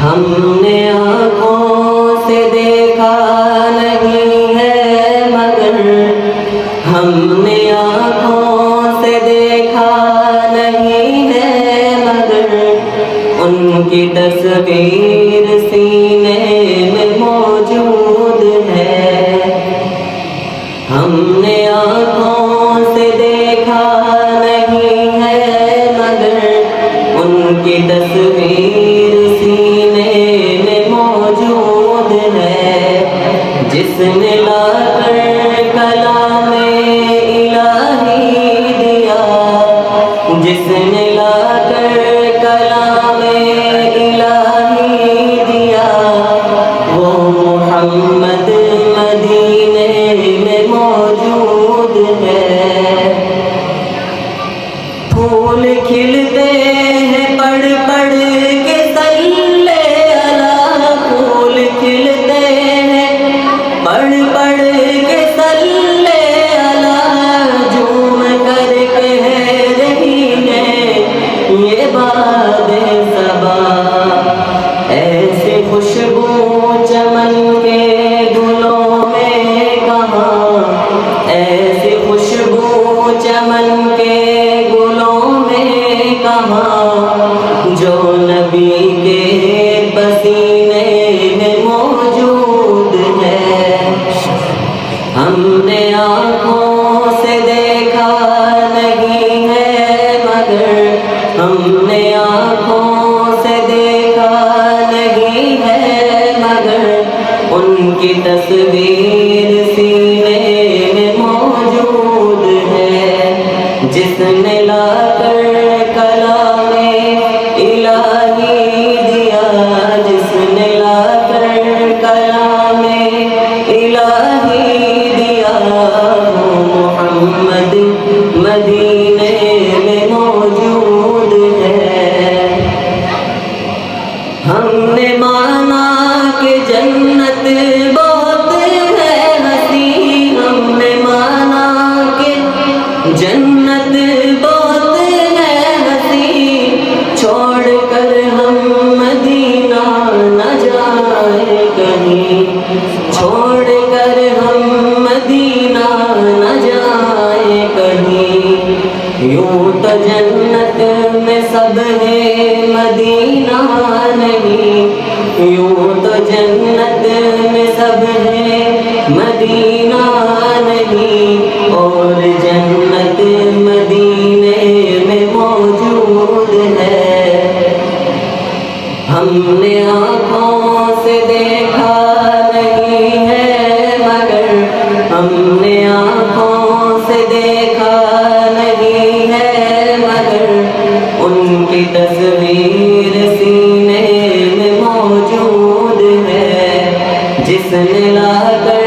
ہم نے آنکھوں سے دیکھا نہیں ہے مگر ہم نے آنکھوں سے دیکھا نہیں ہے مگر ان کی تصویر سینے میں موجود ہے. ہم نے آنکھوں سے دیکھا نہیں ہے مگر ان کی تصویر سینے میں موجود ہے. جس نے لا کر کلام الہی دیا، جس نے لا کر کلام الہی دیا، وہ محمد مدینے میں موجود ہے. پھول کھلتے ہیں پڑھ پڑھ کے صلی علی، پھول کھلتے ہیں پڑھ پڑھ کے صلی علی، جھوم کر کہہ رہی ہے یہ باد صبا. ایسی خوشبو چمن کے گلوں میں کہاں، ایسی خوشبو چمن کے گلوں میں کہاں، جو نبی کے پسینے میں موجود ہے. ہم نے آنکھوں سے دیکھا نہیں ہے مگر ہم نے آنکھوں سے دیکھا نہیں ہے مگر ان کی تصویر سینے میں موجود ہے. جس نے لا کر کلام الہی دیا، جس نے لا کر کلام الہی دیا، وہ محمد مدینے میں موجود ہے. ہم نے مانا کہ جنت بہت ہے حسین، ہم نے مانا کہ جنت بہت ہے حسین، چھوڑ کر ہم مدینہ نہ جائیں کہیں، چھوڑ کر ہم مدینہ نہ جائیں کہیں. یوں تو جنت میں سب ہے مدینہ نہیں، یوں تو جنت میں سب ہے مدینہ نہیں، اور جنت مدینے میں موجود ہے. ہم نے آنکھوں سے دیکھا نہیں ہے مگر ہم نے آنکھوں سے دیکھا نہیں ہے مگر ان کی تصویر سینے میں موجود ہے. جس نے لا کر